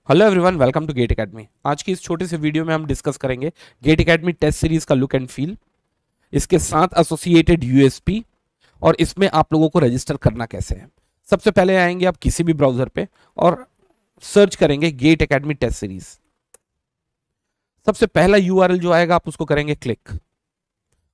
Hello everyone, welcome to GATE Academy. आज की इस छोटे से वीडियो में हम डिस्कस करेंगे गेट एकेडमी टेस्ट सीरीज का लुक एंड फील, इसके साथ एसोसिएटेड यूएसपी और इसमें आप लोगों को रजिस्टर करना कैसे है। सबसे पहले आएंगे आप किसी भी ब्राउजर पे और सर्च करेंगे गेट एकेडमी टेस्ट सीरीज। सबसे पहला यूआरएल जो आएगा आप उसको करेंगे क्लिक।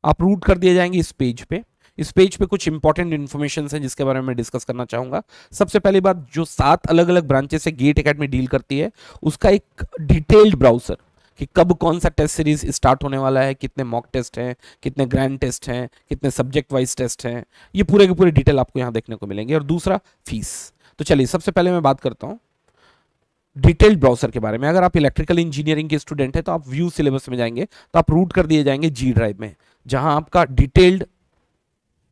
आप रूट कर दिए जाएंगे इस पेज पे। इस पेज पे कुछ इंपॉर्टेंट इन्फॉर्मेशन है जिसके बारे में डिस्कस करना चाहूंगा। सबसे पहली बात, जो 7 अलग अलग ब्रांचेस से गेट एकेडमी डील करती है उसका एक डिटेल्ड ब्राउजर कि कब कौन सा टेस्ट सीरीज स्टार्ट होने वाला है, कितने मॉक टेस्ट हैं, कितने ग्रैंड टेस्ट हैं, कितने सब्जेक्ट वाइज टेस्ट हैं, ये पूरे के पूरे डिटेल आपको यहाँ देखने को मिलेंगे। और दूसरा फीस। तो चलिए सबसे पहले मैं बात करता हूँ डिटेल्ड ब्राउजर के बारे में। अगर आप इलेक्ट्रिकल इंजीनियरिंग के स्टूडेंट हैं तो आप व्यू सिलेबस में जाएंगे तो आप रूट कर दिए जाएंगे जी ड्राइव में, जहां आपका डिटेल्ड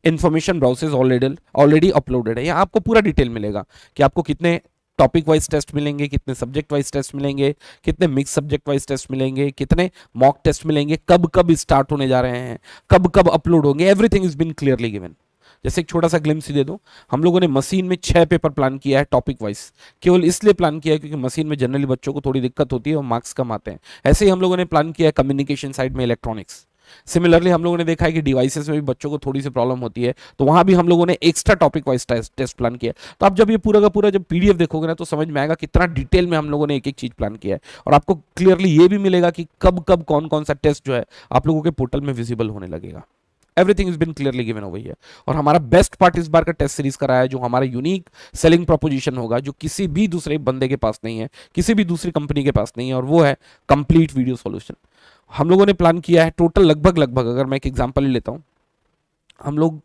इंफॉर्मेशन ब्राउसेस ऑलरेडी अपलोडेड है। यहाँ आपको पूरा डिटेल मिलेगा कि आपको कितने टॉपिक वाइज टेस्ट मिलेंगे, कितने सब्जेक्ट वाइज टेस्ट मिलेंगे, कितने मिक्स सब्जेक्ट वाइज टेस्ट मिलेंगे, कितने मॉक टेस्ट मिलेंगे, कब कब स्टार्ट होने जा रहे हैं, कब कब अपलोड होंगे। Everything is been clearly given. जैसे एक छोटा सा ग्लिम्स दे दूं, हम लोगों ने मशीन में 6 पेपर प्लान किया है टॉपिक वाइज। केवल इसलिए प्लान किया है क्योंकि मशीन में जनरली बच्चों को थोड़ी दिक्कत होती है और मार्क्स कम आते हैं। ऐसे ही हम लोगों ने प्लान किया है कम्युनिकेशन साइड में इलेक्ट्रॉनिक्स। सिमिलरली हम लोगों ने देखा है कि डिवाइसेस में भी बच्चों को थोड़ी सी प्रॉब्लम होती है, तो वहां भी हम लोगों ने extra topic wise test plan किया। तो आप जब ये पूरा का पूरा जब पीडीएफ देखोगे ना तो समझ में आएगा कितना डिटेल में हम लोगों ने एक एक चीज प्लान किया है। और आपको क्लियरली ये भी मिलेगा कि कब कब कौन कौन सा टेस्ट जो है आप लोगों के पोर्टल में विजिबल होने लगेगा। Everything is been clearly given over here. और हमारा बेस्ट पार्ट इस बार का टेस्ट सीरीज का रहा है, जो हमारा यूनिक सेलिंग प्रोपोजिशन होगा, जो किसी भी दूसरे बंदे के पास नहीं है, किसी भी दूसरी कंपनी के पास नहीं है, और वो है कंप्लीट वीडियो सॉल्यूशन। हम लोगों ने प्लान किया है टोटल लगभग अगर मैं एक एग्जांपल ले लेता हूं, हम लोग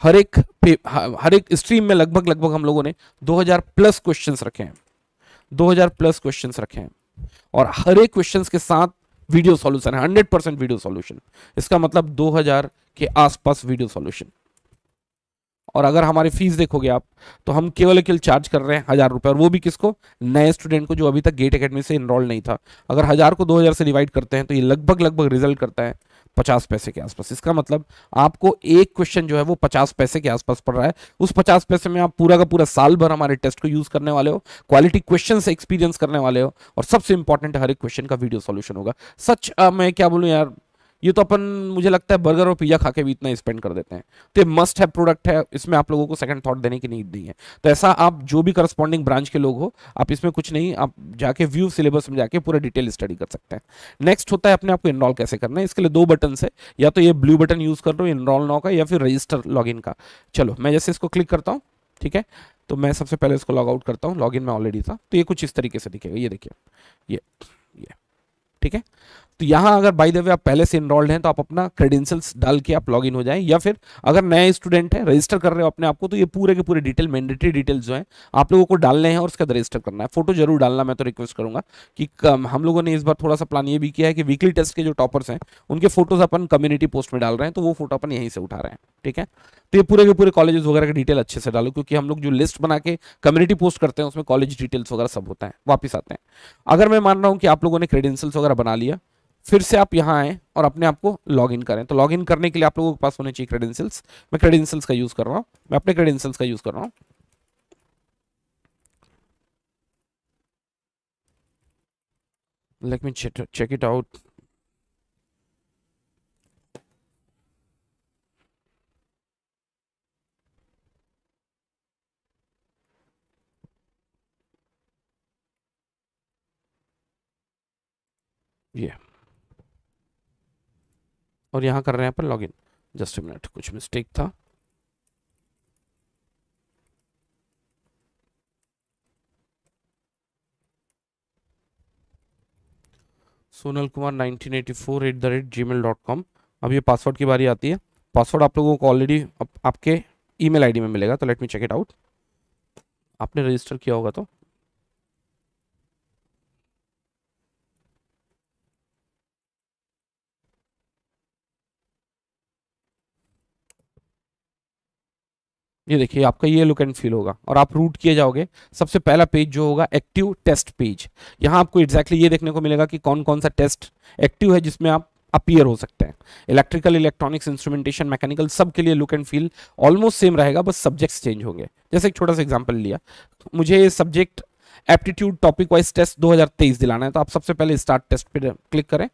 हर एक स्ट्रीम में लगभग हम लोगों ने 2000 प्लस क्वेश्चंस रखे हैं, 2000 प्लस क्वेश्चंस रखे हैं। और हर एक क्वेश्चंस के साथ वीडियो सॉल्यूशन है, 100% वीडियो सॉल्यूशन। इसका मतलब 2000 के आसपास वीडियो सॉल्यूशन। और अगर हमारी फीस देखोगे आप तो हम केवल चार्ज कर रहे हैं 1000 रुपये, और वो भी किसको? नए स्टूडेंट को जो अभी तक गेट एकेडमी से इनरोल नहीं था। अगर 1000 को 2000 से डिवाइड करते हैं तो ये लगभग रिजल्ट करता है 50 पैसे के आसपास। इसका मतलब आपको एक क्वेश्चन जो है वो 50 पैसे के आसपास पड़ रहा है। उस 50 पैसे में आप पूरा का पूरा साल भर हमारे टेस्ट को यूज करने वाले हो, क्वालिटी क्वेश्चन से एक्सपीरियंस करने वाले हो, और सबसे इंपॉर्टेंट हर एक क्वेश्चन का वीडियो सॉल्यूशन होगा। सच मैं क्या बोलूं यार, ये तो अपन मुझे लगता है बर्गर और पिज्जा खा के भी इतना स्पेंड कर देते हैं। तो ये मस्ट है प्रोडक्ट है, इसमें आप लोगों को सेकंड थॉट देने की नीड नहीं है। तो ऐसा आप जो भी करस्पॉन्डिंग ब्रांच के लोग हो, आप इसमें कुछ नहीं, आप जाके व्यू सिलेबस में जाके पूरा डिटेल स्टडी कर सकते हैं। नेक्स्ट होता है अपने आप को इनरोल कैसे करना है। इसके लिए 2 बटन है, या तो ये ब्लू बटन यूज कर लो इनरोल नाउ का, या फिर रजिस्टर लॉगिन का। चलो मैं जैसे इसको क्लिक करता हूँ, ठीक है, तो मैं सबसे पहले इसको लॉग आउट करता हूँ। लॉगिन में ऑलरेडी था, तो ये कुछ इस तरीके से दिखेगा। ये देखिए, ये ठीक है। तो यहाँ अगर बाय द वे आप पहले से इनरोल्ड हैं तो आप अपना क्रेडेंशियल्स डाल के आप लॉगिन हो जाएं, या फिर अगर नए स्टूडेंट हैं रजिस्टर कर रहे हो अपने आप को, तो ये पूरे के पूरे डिटेल मैंडेटरी डिटेल्स जो हैं आप लोगों को डालने हैं और उसके बाद रजिस्टर करना है। फोटो जरूर डालना, मैं तो रिक्वेस्ट करूंगा कि हम लोगों ने इस बार थोड़ा सा प्लान ये भी किया है कि वीकली टेस्ट के जो टॉपर्स हैं उनके फोटोज अपन कम्युनिटी पोस्ट में डाल रहे हैं, तो वो फोटो अपन यहीं से उठा रहे हैं, ठीक है। तो ये पूरे के पूरे कॉलेजेस वगैरह की डिटेल अच्छे से डालो, क्योंकि हम लोग जो लिस्ट बना के कम्युनिटी पोस्ट करते हैं उसमें कॉलेज डिटेल्स वगैरह सब होता है। वापिस आते हैं, अगर मैं मान रहा हूँ कि आप लोगों ने क्रेडेंशियल्स वगैरह बना लिया, फिर से आप यहां आए और अपने आप को लॉगिन करें। तो लॉगिन करने के लिए आप लोगों के पास होने चाहिए क्रेडेंशियल्स। मैं क्रेडेंशियल्स का यूज कर रहा हूं, मैं अपने क्रेडेंशियल्स का यूज कर रहा हूं। Let me check it out. ये और यहां कर रहे हैं अपन लॉगिन। जस्ट अ मिनट, कुछ मिस्टेक था। सोनल कुमार 1984@gmail.com। अब ये पासवर्ड की बारी आती है। पासवर्ड आप लोगों को ऑलरेडी आपके ईमेल आईडी में मिलेगा, तो let me check it out. आपने रजिस्टर किया होगा तो ये देखिए आपका ये लुक एंड फील होगा, और आप रूट किए जाओगे। सबसे पहला पेज जो होगा एक्टिव टेस्ट पेज, यहाँ आपको एग्जैक्टली ये देखने को मिलेगा कि कौन कौन सा टेस्ट एक्टिव है जिसमें आप अपीयर हो सकते हैं। इलेक्ट्रिकल, इलेक्ट्रॉनिक्स, इंस्ट्रूमेंटेशन, मैकेनिकल, सब के लिए look and feel almost same रहेगा, बस सब्जेक्ट्स चेंज होंगे। जैसे एक छोटा सा एग्जांपल लिया, मुझे subject aptitude topic wise test 2023 दिलाना है, तो आप सबसे पहले स्टार्ट टेस्ट पे क्लिक करें,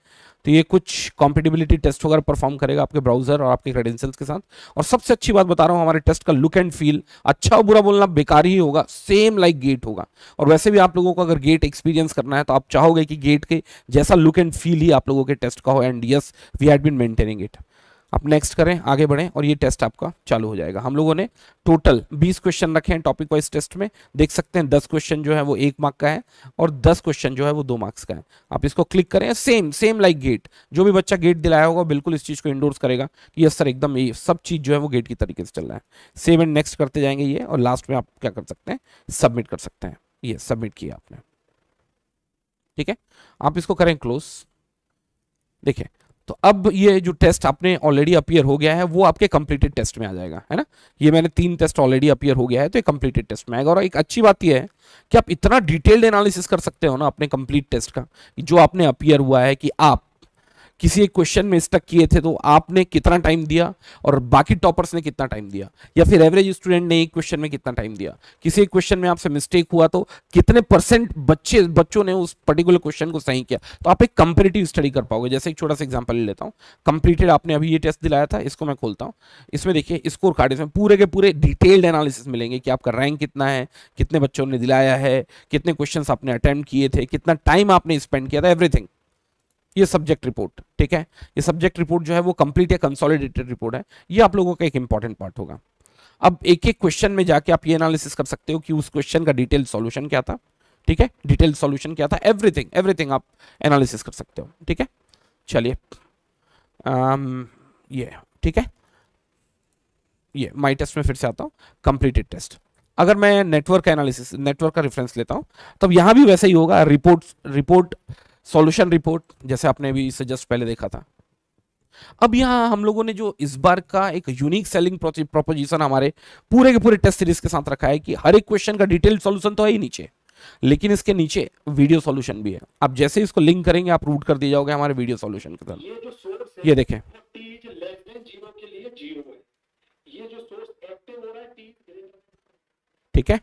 तो ये कुछ कॉम्पिटिबिलिटी टेस्ट वगैरह परफॉर्म करेगा आपके ब्राउजर और आपके क्रेडेंशियल्स के साथ। और सबसे अच्छी बात बता रहा हूं, हमारे टेस्ट का लुक एंड फील, अच्छा और बुरा बोलना बेकार ही होगा, सेम लाइक गेट होगा। और वैसे भी आप लोगों को अगर गेट एक्सपीरियंस करना है तो आप चाहोगे कि गेट के जैसा लुक एंड फील ही आप लोगों के टेस्ट का हो, and yes we had been maintaining it. आप नेक्स्ट करें, आगे बढ़ें और ये टेस्ट आपका चालू हो जाएगा। हम लोगों ने टोटल 20 क्वेश्चन रखे हैं टॉपिक वाइज टेस्ट में, देख सकते हैं 10 क्वेश्चन जो है वो 1 मार्क का है और 10 क्वेश्चन जो है वो 2 मार्क्स का है। आप इसको क्लिक करें, सेम सेम लाइक गेट, जो भी बच्चा गेट दिलाया होगा बिल्कुल इस चीज को इंडोर्स करेगा कि यस सर एकदम ये सब चीज जो है वो गेट की तरीके से चल रहा है। सेव एंड नेक्स्ट करते जाएंगे ये, और लास्ट में आप क्या कर सकते हैं, सबमिट कर सकते हैं। ये सबमिट किया आपने, ठीक है, आप इसको करें क्लोज। देखिए, तो अब ये जो टेस्ट आपने ऑलरेडी अपीयर हो गया है वो आपके कंप्लीटेड टेस्ट में आ जाएगा, है ना। ये मैंने 3 टेस्ट ऑलरेडी अपीयर हो गया है, तो ये कंप्लीटेड टेस्ट में आएगा। और एक अच्छी बात ये है कि आप इतना डिटेल्ड एनालिसिस कर सकते हो ना अपने कंप्लीट टेस्ट का, जो आपने अपीयर हुआ है, कि आप किसी एक क्वेश्चन में स्टक किए थे तो आपने कितना टाइम दिया और बाकी टॉपर्स ने कितना टाइम दिया, या फिर एवरेज स्टूडेंट ने एक क्वेश्चन में कितना टाइम दिया, किसी एक क्वेश्चन में आपसे मिस्टेक हुआ तो कितने परसेंट बच्चों ने उस पर्टिकुलर क्वेश्चन को सही किया। तो आप एक कंपेरेटिव स्टडी कर पाओगे। जैसे एक छोटा सा एग्जांपल ले लेता हूं, कंप्लीटेड आपने अभी ये टेस्ट दिलाया था, इसको मैं खोलता हूं, इसमें देखिए स्कोर कार्ड, इसमें पूरे के पूरे डिटेल्ड एनालिसिस मिलेंगे कि आपका रैंक कितना है, कितने बच्चों ने दिलाया है, कितने क्वेश्चन आपने अटेम्प्ट किए थे, कितना टाइम आपने स्पेंड किया था, एवरीथिंग। ये सब्जेक्ट रिपोर्ट, ठीक है, ये सब्जेक्ट रिपोर्ट जो है वो कंप्लीट या कंसोलिडेटेड रिपोर्ट है, ये आप लोगों का एक इंपॉर्टेंट पार्ट होगा। अब एक एक क्वेश्चन में जाके आप ये एनालिसिस कर सकते हो कि उस क्वेश्चन का डिटेल सॉल्यूशन क्या था, ठीक है, डिटेल सॉल्यूशन क्या था, एवरीथिंग एवरीथिंग आप एनालिसिस कर सकते हो, ठीक है। चलिए ये ठीक है, ये माई टेस्ट में फिर से आता हूँ, कंप्लीटेड टेस्ट। अगर मैं नेटवर्क एनालिसिस, नेटवर्क का रेफरेंस लेता हूं, तब यहां भी वैसे ही होगा, रिपोर्ट सॉल्यूशन रिपोर्ट, जैसे आपने भी इससे जस्ट पहले देखा था। अब यहां हम लोगों ने जो इस बार का एक यूनिक सेलिंग प्रोपोजिशन हमारे पूरे के पूरे टेस्ट सीरीज के साथ रखा है कि हर एक क्वेश्चन का डिटेल्ड सॉल्यूशन तो है ही नीचे, लेकिन इसके नीचे वीडियो सॉल्यूशन भी है। आप जैसे इसको लिंक करेंगे आप रूट कर दिए जाओगे हमारे वीडियो सॉल्यूशन के साथ। ये देखें, ठीक है,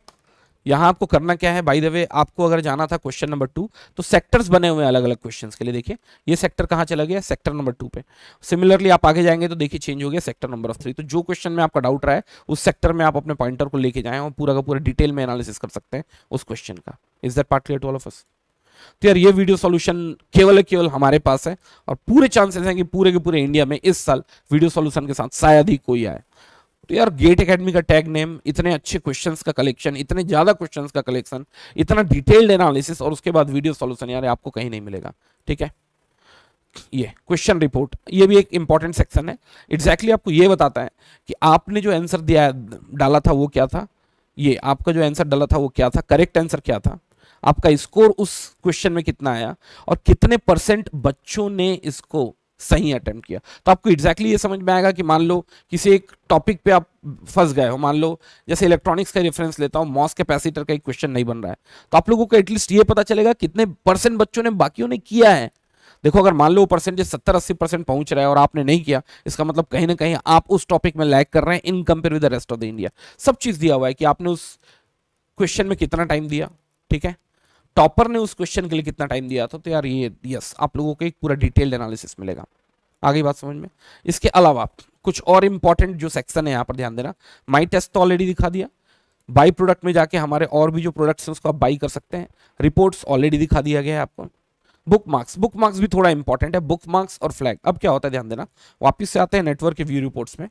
यहां आपको करना क्या है, बाय द वे आपको अगर जाना था क्वेश्चन नंबर 2, तो सेक्टर्स बने हुए हैं अलग अलग क्वेश्चंस के लिए। देखिए ये सेक्टर कहां चला गया, सेक्टर नंबर 2 पे। सिमिलरली आप आगे जाएंगे तो देखिए चेंज हो गया सेक्टर नंबर 3। तो जो क्वेश्चन में आपका डाउट रहा है उस सेक्टर में आप अपने पॉइंटर को लेके जाएं और पूरा का पूरा डिटेल में एनालिसिस कर सकते हैं उस क्वेश्चन का। Is that part clear to all of us? तो यार ये वीडियो सॉल्यूशन केवल हमारे पास है, और पूरे चांसेस हैं कि पूरे के पूरे इंडिया में इस साल वीडियो सॉल्यूशन के साथ शायद ही कोई आए। तो यार गेट एकेडमी का टैग नेम, इतने अच्छे क्वेश्चंस का कलेक्शन, इतने ज्यादा क्वेश्चंस का कलेक्शन, इतना डिटेल्ड एनालिसिस, और उसके बाद वीडियो सॉल्यूशन, यार आपको कहीं नहीं मिलेगा, ठीक है। ये क्वेश्चन रिपोर्ट, ये भी एक इंपॉर्टेंट सेक्शन है। एग्जैक्टली आपको ये बताता है कि आपने जो आंसर दिया डाला था वो क्या था, ये आपका जो आंसर डाला था वो क्या था, करेक्ट आंसर क्या था, आपका स्कोर उस क्वेश्चन में कितना आया, और कितने परसेंट बच्चों ने इसको सही अटेम्प्ट किया। तो आपको एग्जैक्टली ये समझ में आएगा कि मान लो किसी एक टॉपिक पे आप फंस गए हो, मान लो जैसे इलेक्ट्रॉनिक्स का रेफरेंस लेता हूं, मॉस कैपेसिटर का एक क्वेश्चन नहीं बन रहा है, तो आप लोगों को एटलीस्ट ये पता चलेगा कितने परसेंट बच्चों ने बाकियों ने किया है। देखो अगर मान लो परसेंटेज 70-80% पहुंच रहा है और आपने नहीं किया, इसका मतलब कहीं ना कहीं आप उस टॉपिक में लैग कर रहे हैं in compare with the rest of the India. सब चीज दिया हुआ है कि आपने उस क्वेश्चन में कितना टाइम दिया, ठीक है, टॉपर ने उस क्वेश्चन के लिए कितना टाइम दिया था। तो यार ये यस आप लोगों को एक पूरा डिटेल्ड एनालिसिस मिलेगा। आगे बात समझ में? इसके अलावा कुछ और इंपॉर्टेंट जो सेक्शन है यहां पर ध्यान देना, माई टेस्ट तो ऑलरेडी दिखा दिया, बाई प्रोडक्ट में जाके हमारे और भी जो प्रोडक्ट्स हैं उसको आप बाई कर सकते हैं, रिपोर्ट्स ऑलरेडी दिखा दिया गया है आपको, बुक मार्क्स भी थोड़ा इंपॉर्टेंट है, बुक मार्क्स और फ्लैग। अब क्या होता है ध्यान देना, वापिस से आते हैं नेटवर्क के व्यू रिपोर्ट्स में,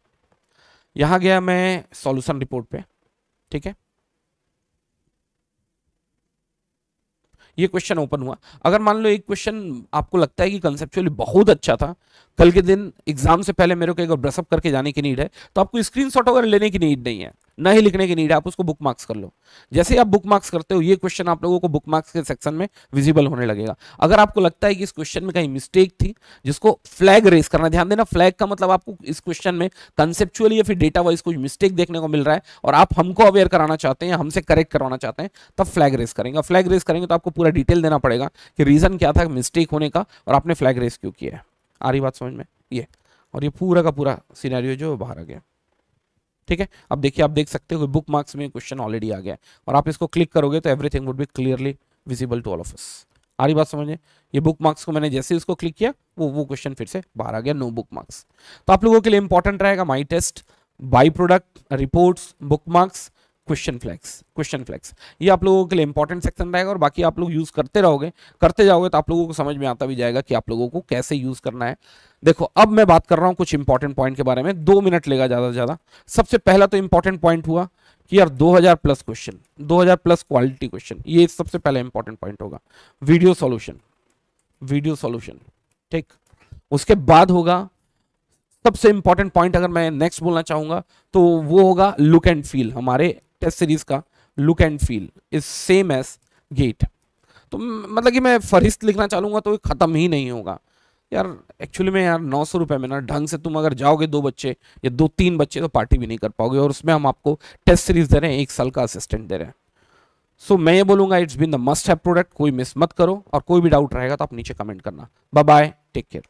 यहां गया मैं सॉल्यूशन रिपोर्ट पे, ठीक है, ये क्वेश्चन ओपन हुआ। अगर मान लो एक क्वेश्चन आपको लगता है कि कंसेप्चुअली बहुत अच्छा था, कल के दिन एग्जाम से पहले मेरे को एक ब्रशअप करके जाने की नीड है, तो आपको स्क्रीनशॉट वगैरह लेने की नीड नहीं है, ना ही लिखने की नीड है, आप उसको बुक मार्क्स कर लो। जैसे ही आप बुक मार्क्स करते हो ये क्वेश्चन आप लोगों को बुक मार्क्स के सेक्शन में विजिबल होने लगेगा। अगर आपको लगता है कि इस क्वेश्चन में कहीं मिस्टेक थी जिसको फ्लैग रेस करना, ध्यान देना फ्लैग का मतलब आपको इस क्वेश्चन में कंसेप्चुअली या फिर डेटा वाइज कुछ मिस्टेक देखने को मिल रहा है और आप हमको अवेयर कराना चाहते हैं, हमसे करेक्ट करवाना चाहते हैं, तब फ्लैग रेस करेंगे। फ्लैग रेस करेंगे तो आपको पूरा डिटेल देना पड़ेगा कि रीजन क्या था मिस्टेक होने का और आपने फ्लैग रेस क्यों किया है। आ रही बात समझ में? ये और ये पूरा का पूरा सिनेरियो जो बाहर आ गया, ठीक है, अब देखिए, आप देख सकते हो बुक मार्क्स में क्वेश्चन ऑलरेडी आ गया है और आप इसको क्लिक करोगे तो everything would be clearly visible to all of us. आ रही बात समझे? ये बुक मार्क्स को मैंने जैसे इसको क्लिक किया वो क्वेश्चन फिर से बाहर आ गया, नो बुक मार्क्स। तो आप लोगों के लिए इंपॉर्टेंट रहेगा my test, by product, reports, bookmarks, question flags, ये आप लोगों के लिए इंपॉर्टेंट सेक्शन रहेगा और बाकी आप लोग यूज करते रहोगे, करते जाओगे तो आप लोगों को समझ में आता भी जाएगा कि आप लोगों को कैसे यूज करना है। देखो अब मैं बात कर रहा हूं कुछ इंपॉर्टेंट पॉइंट के बारे में, 2 मिनट लेगा ज्यादा से ज्यादा। सबसे पहला तो इंपॉर्टेंट पॉइंट हुआ कि यार 2000 plus question, 2000 plus quality question, ये सबसे पहला इंपॉर्टेंट पॉइंट होगा। वीडियो सॉल्यूशन, वीडियो सॉल्यूशन, ठीक। उसके बाद होगा सबसे इंपॉर्टेंट पॉइंट, अगर मैं नेक्स्ट बोलना चाहूंगा तो वो होगा लुक एंड फील। हमारे टेस्ट सीरीज का look and feel is same as GATE. तो मतलब कि मैं फहरिस्त लिखना चाहूंगा तो खत्म ही नहीं होगा यार। एक्चुअली में यार 900 रुपए में ना ढंग से तुम अगर जाओगे 2 बच्चे या 2-3 बच्चे तो पार्टी भी नहीं कर पाओगे, और उसमें हम आपको टेस्ट सीरीज दे रहे हैं, 1 साल का असिस्टेंट दे रहे हैं। सो मैं ये बोलूंगा it's been the must have product, कोई मिस मत करो, और कोई भी डाउट रहेगा तो आप नीचे कमेंट करना। Bye bye, take care.